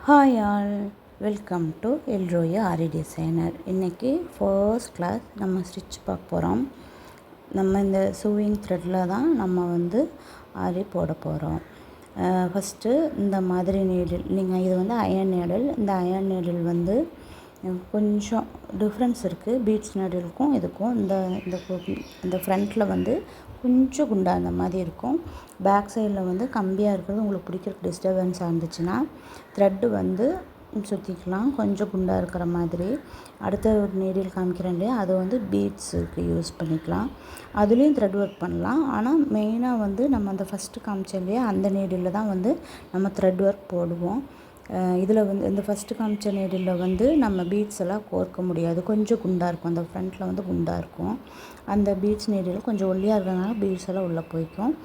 Hi all, welcome to Elroya Aari designer. இன்றைக்கி first class நம்ம stitch பார்க்க போகிறோம். நம்ம இந்த சூவிங் த்ரெட்டில் தான் நம்ம ஆரி போட போகிறோம். ஃபஸ்ட்டு இந்த மாதிரி நீடில், நீங்கள் இது அயன் நீடில். இந்த அயன் நீடில் கொஞ்சம் டிஃப்ரென்ஸ் இருக்குது பீட்ஸ் நீடிலுக்கும் இதுக்கும். இந்த ஃப்ரண்ட்டில் கொஞ்சம் குண்டாக அந்த மாதிரி இருக்கும். பேக் சைடில் கம்பியாக இருக்கிறது உங்களுக்கு பிடிக்கிறதுக்கு டிஸ்டர்பன்ஸாக இருந்துச்சுன்னா த்ரெட்டு சுற்றிக்கலாம், கொஞ்சம் குண்டாக இருக்கிற மாதிரி. அடுத்த ஒரு நீடில் காமிக்கிறேன் இல்லையா, அது பீட்ஸுக்கு யூஸ் பண்ணிக்கலாம். அதுலேயும் த்ரெட் ஒர்க் பண்ணலாம். ஆனால் மெயினாக நம்ம அந்த ஃபஸ்ட்டு காமிச்சோம் இல்லையா, அந்த நீடிலில் தான் நம்ம த்ரெட் ஒர்க் போடுவோம். இதில் இந்த ஃபஸ்ட்டு காமிச்ச நீடிலில் நம்ம பீட்ஸ் எல்லாம் கோர்க்க முடியாது, கொஞ்சம் குண்டாக இருக்கும். அந்த ஃப்ரண்ட்டில் குண்டாக இருக்கும். அந்த பீட்ஸ் நீடில் கொஞ்சம் ஒல்லியாக இருக்கிறதுனால பீட்ஸ் எல்லாம் உள்ளே போய்க்கும்.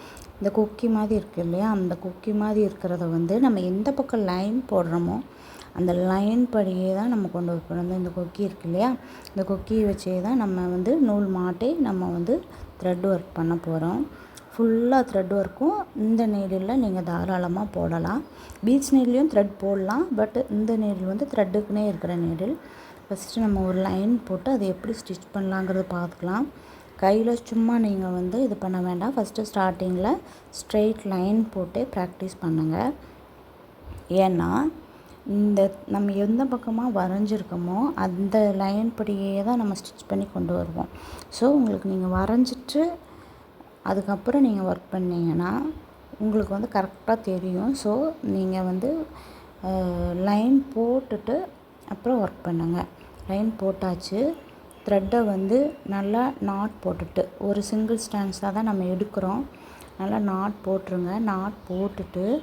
இந்த கொக்கி மாதிரி இருக்குது இல்லையா, அந்த கொக்கி மாதிரி இருக்கிறத நம்ம எந்த பக்கம் லைன் போடுறோமோ அந்த லைன் படியே தான் நம்ம கொண்டு வைக்கணும். இந்த கொக்கி இருக்குது இல்லையா, இந்த கொக்கியை வச்சே தான் நம்ம நூல் மாட்டி நம்ம த்ரெட் ஒர்க் பண்ண போகிறோம். ஃபுல்லாக த்ரெட் ஒர்க்கும் இந்த நீடிலில் நீங்கள் தாராளமாக போடலாம். பீட்ஸ் நீடிலையும் த்ரெட் போடலாம். பட் இந்த நீடில் த்ரெட்டுக்குன்னே இருக்கிற நீடில். ஃபஸ்ட்டு நம்ம ஒரு லைன் போட்டு அதை எப்படி ஸ்டிச் பண்ணலாங்கிறது பார்த்துக்கலாம். கையில் சும்மா நீங்கள் இது பண்ண வேண்டாம். ஃபஸ்ட்டு ஸ்டார்டிங்கில் ஸ்ட்ரெயிட் லைன் போட்டே ப்ராக்டிஸ் பண்ணுங்கள். ஏன்னா நம்ம எந்த பக்கமாக வரைஞ்சிருக்கோமோ அந்த லைன் படியே தான் நம்ம ஸ்டிச் பண்ணி கொண்டு வருவோம். ஸோ உங்களுக்கு நீங்கள் வரைஞ்சிட்டு அதுக்கப்புறம் நீங்கள் ஒர்க் பண்ணிங்கன்னா உங்களுக்கு கரெக்டாக தெரியும். ஸோ நீங்கள் லைன் போட்டுட்டு அப்புறம் ஒர்க் பண்ணுங்கள். லைன் போட்டாச்சு. த்ரெட்டை நல்லா நாட் போட்டுட்டு, ஒரு சிங்கிள் ஸ்டான்ஸாக தான் நம்ம எடுக்கிறோம். நல்லா நாட் போட்டுருங்க. நாட் போட்டுட்டு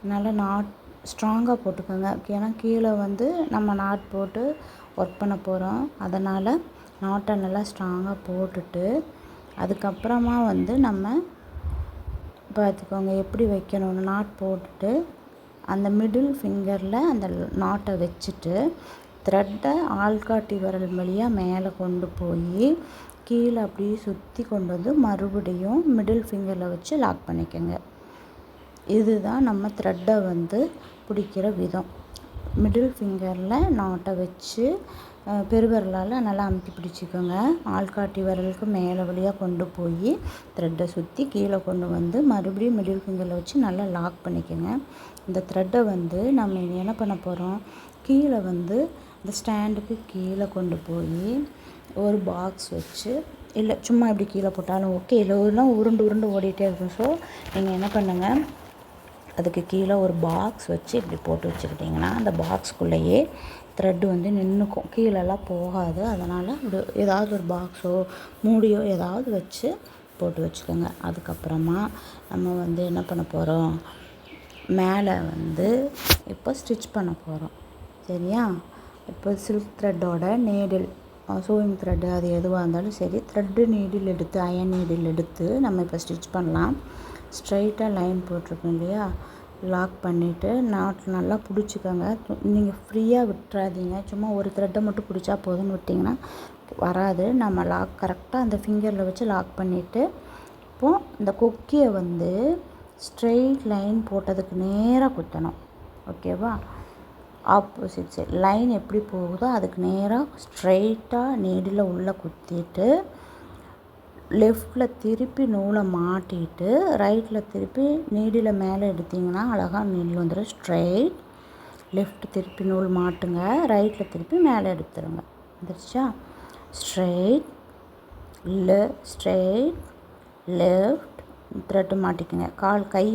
நல்லா நாட் ஸ்ட்ராங்காக போட்டுக்கோங்க. ஏன்னா கீழே நம்ம நாட் போட்டு ஒர்க் பண்ண போகிறோம். அதனால் நாட்டை நல்லா ஸ்ட்ராங்காக போட்டுட்டு அதுக்கப்புறமா நம்ம பார்த்துக்கோங்க எப்படி வைக்கணும்னு. நாட் போட்டுட்டு அந்த மிடில் ஃபிங்கரில் அந்த நாட்டை வச்சுட்டு த்ரெட்டை ஆள்காட்டி விரல் வழியாக மேலே கொண்டு போய் கீழே அப்படியே சுற்றி கொண்டு மறுபடியும் மிடில் ஃபிங்கரில் வச்சு லாக் பண்ணிக்கோங்க. இதுதான் நம்ம த்ரெட்டை பிடிக்கிற விதம். மிடில் ஃபிங்கரில் நாட்டை வச்சு பெருவிரலால் நல்லா அமுத்தி பிடிச்சிக்கோங்க. ஆள்காட்டி விரலுக்கு மேலே வழியாக கொண்டு போய் த்ரெட்டை சுற்றி கீழே கொண்டு மறுபடியும் மிடில் ஃபிங்கரில் வச்சு நல்லா லாக் பண்ணிக்கோங்க. இந்த த்ரெட்டை நம்ம என்ன பண்ண போகிறோம், கீழே இந்த ஸ்டாண்டுக்கு கீழே கொண்டு போய் ஒரு பாக்ஸ் வச்சு, இல்லை சும்மா இப்படி கீழே போட்டாலும் ஓகே, இல்லை உருண்டு ஓடிட்டே இருக்கும். ஸோ நீங்கள் என்ன பண்ணுங்கள், அதுக்கு கீழே ஒரு பாக்ஸ் வச்சு இப்படி போட்டு வச்சுக்கிட்டிங்கன்னா அந்த பாக்ஸ்குள்ளேயே த்ரெட்டு நின்றுக்கும், கீழெல்லாம் போகாது. அதனால் ஏதாவது ஒரு பாக்ஸோ மூடியோ ஏதாவது வச்சு போட்டு வச்சுக்கோங்க. அதுக்கப்புறமா நம்ம என்ன பண்ண போகிறோம், மேலே இப்போ ஸ்டிச் பண்ண போகிறோம். சரியா? இப்போ சில்க் த்ரெட்டோட நீடில், சூவிங் த்ரெட்டு அது எதுவாக இருந்தாலும் சரி, த்ரெட்டு நீடில் எடுத்து அயன் நீடில் எடுத்து நம்ம இப்போ ஸ்டிச் பண்ணலாம். ஸ்ட்ரைட்டாக லைன் போட்டிருக்கோம் இல்லையா, லாக் பண்ணிவிட்டு நாட் நல்லா பிடிச்சிக்கோங்க. நீங்கள் ஃப்ரீயாக விட்டுறாதீங்க. சும்மா ஒரு த்ரெட்டை மட்டும் பிடிச்சா போதும்னு விட்டிங்கன்னா வராது. நம்ம லாக் கரெக்டாக அந்த ஃபிங்கரில் வச்சு லாக் பண்ணிவிட்டு இப்போது இந்த கொக்கியை ஸ்ட்ரெயிட் லைன் போட்டதுக்கு நேராக குத்தணும். ஓகேவா? ஆப்போசிட் சைட் லைன் எப்படி போகுதோ அதுக்கு நேராக ஸ்ட்ரெயிட்டாக நீடில் உள்ளே குத்திட்டு லெஃப்டில் திருப்பி நூலை மாட்டிட்டு ரைட்டில் திருப்பி நீடில் மேலே எடுத்திங்கன்னா அழகாக நீடில் வந்துடும். ஸ்ட்ரெயிட் லெஃப்ட் திருப்பி நூல் மாட்டுங்க, ரைட்டில் திருப்பி மேலே எடுத்துருங்க. வந்துருச்சா? ஸ்ட்ரெயிட் ஸ்ட்ரெயிட் லெஃப்ட் த்ரெட்டு மாட்டிக்கோங்க. கை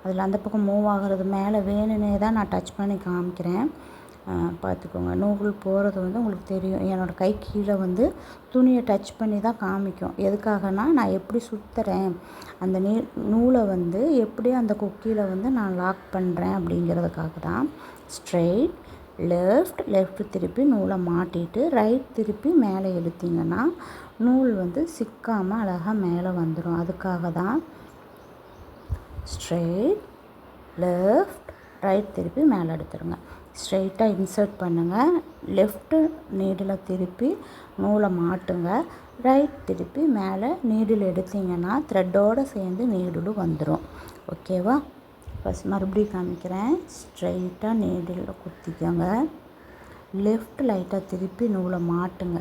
அதில் அந்த பக்கம் மூவ் ஆகிறது மேலே வேணுன்னே தான் நான் டச் பண்ணி காமிக்கிறேன். பார்த்துக்கோங்க. நூல் போகிறது உங்களுக்கு தெரியும். என்னோடய கை கீழே துணியை டச் பண்ணி தான் காமிக்கும். எதுக்காகனா நான் எப்படி சுற்றுறேன், அந்த நூலை எப்படி அந்த கொக்கியில் நான் லாக் பண்ணுறேன் அப்படிங்கிறதுக்காக தான். ஸ்ட்ரெயிட் லெஃப்ட் திருப்பி நூலை மாட்டிட்டு ரைட் திருப்பி மேலே எடுத்திங்கன்னா நூல் சிக்காமல் அழகாக மேலே வந்துடும். அதுக்காக தான் ஸ்ட்ரெயிட் லெஃப்ட் ரைட் திருப்பி மேலே எடுத்துருங்க. ஸ்ட்ரெயிட்டாக இன்சர்ட் பண்ணுங்கள். லெஃப்ட்டு நீடில் திருப்பி நூலை மாட்டுங்க, ரைட் திருப்பி மேலே நீடில் எடுத்திங்கன்னா த்ரெட்டோடு சேர்ந்து நீடிலும் வந்துடும். ஓகேவா? ஃபஸ்ட் மறுபடியும் காமிக்கிறேன். ஸ்ட்ரைட்டாக நீடில் குத்திக்கோங்க. லெஃப்ட் லைட்டாக திருப்பி நூலை மாட்டுங்க.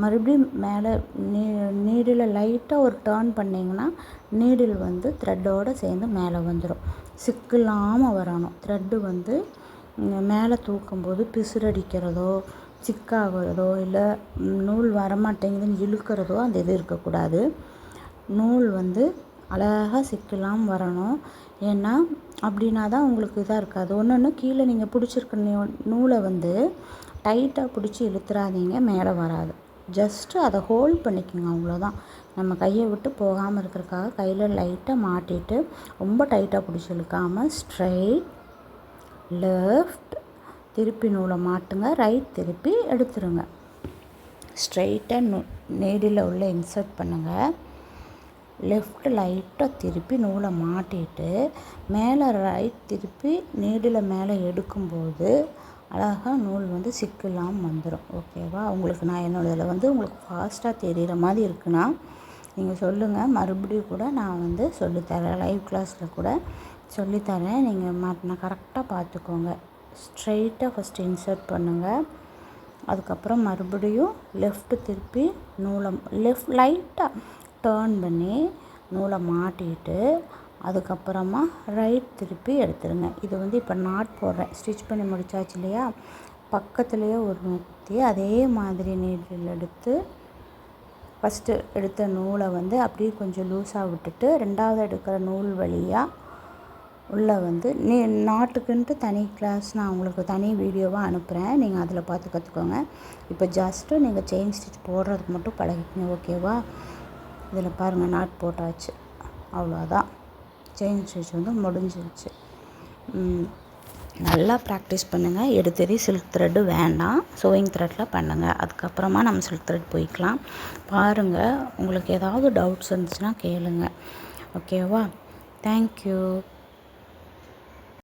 மறுபடியும் மேலே நீடில் லைட்டாக ஒரு டர்ன் பண்ணிங்கன்னா நீடில் வந்து த்ரெட்டோடு சேர்ந்து மேலே வந்துடும். சிக்கில்லாமல் வரணும். த்ரெட்டு வந்து மேலே தூக்கும்போது பிசுரடிக்கிறதோ சிக்காகிறதோ இல்லை நூல் வரமாட்டேங்குதுன்னு இழுக்கிறதோ அந்த இது இருக்கக்கூடாது. நூல் வந்து அழகாக சிக்கில்லாமல் வரணும். ஏன்னா அப்படின்னா தான் உங்களுக்கு இதாக இருக்காது. ஒன்று கீழே நீங்கள் பிடிச்சிருக்க நூலை வந்து டைட்டாக பிடிச்சி இழுத்துறாதீங்க, மேலே வராது. ஜஸ்ட்டு அதை ஹோல்ட் பண்ணிக்கோங்க, அவ்வளோதான். நம்ம கையை விட்டு போகாமல் இருக்கிறதுக்காக கையில் லைட்டாக மாட்டிட்டு ரொம்ப டைட்டாக பிடிச்சி இழுக்காமல் ஸ்ட்ரைட் லெஃப்ட் திருப்பி நூலை மாட்டுங்க. ரைட் திருப்பி எடுத்துருங்க. ஸ்ட்ரைட்டாக நீடில் உள்ள இன்சர்ட் பண்ணுங்கள். லெஃப்ட் லைட்டாக திருப்பி நூலை மாட்டிட்டு மேலே ரைட் திருப்பி நீடில் மேலே எடுக்கும்போது அழகாக நூல் வந்து சிக்கில்லாமல் வந்துடும். ஓகேவா? உங்களுக்கு நான் என்னோடதில் வந்து உங்களுக்கு ஃபாஸ்ட்டாக தெரிகிற மாதிரி இருக்குன்னா நீங்கள் சொல்லுங்கள். மறுபடியும் கூட நான் வந்து சொல்லித்தரேன். லைவ் கிளாஸில் கூட சொல்லித்தரேன். நீங்கள் நான் கரெக்டாக பார்த்துக்கோங்க. ஸ்ட்ரைட்டாக ஃபஸ்ட்டு இன்சர்ட் பண்ணுங்கள். அதுக்கப்புறம் மறுபடியும் லெஃப்ட்டு திருப்பி நூலை லைட்டாக டர்ன் பண்ணி நூலை மாட்டிட்டு அதுக்கப்புறமா ரைட் திருப்பி எடுத்துருங்க. இது வந்து இப்போ நாட் போடுறேன். ஸ்டிச் பண்ணி முடிச்சாச்சு இல்லையா? பக்கத்துலேயே ஒரு குத்தி அதே மாதிரி நீடில் எடுத்து ஃபஸ்ட்டு எடுத்த நூலை வந்து அப்படியே கொஞ்சம் லூஸாக விட்டுட்டு ரெண்டாவது எடுக்கிற நூல் வழியாக உள்ளே வந்து நாட்டுக்குன்ட்டு தனி கிளாஸ் நான் உங்களுக்கு தனி வீடியோவாக அனுப்புகிறேன். நீங்கள் அதில் பார்த்து கற்றுக்கோங்க. இப்போ ஜஸ்ட்டு நீங்கள் செயின் ஸ்டிச் போடுறதுக்கு மட்டும் பழகிக்கங்க. ஓகேவா? இதில் பாருங்கள், நாட் போட்டாச்சு. அவ்வளோதான். செயின் ஸ்டிச் வந்து முடிஞ்சிருச்சு. நல்லா ப்ராக்டிஸ் பண்ணுங்கள். எடுத்தறி சில்க் த்ரெட்டு வேண்டாம், சோயிங் த்ரெட்டில் பண்ணுங்கள். அதுக்கப்புறமா நம்ம சில்க் த்ரெட் போய்க்கலாம். பாருங்கள், உங்களுக்கு ஏதாவது டவுட்ஸ் இருந்துச்சுன்னா கேளுங்க. ஓகேவா? தேங்க்யூ.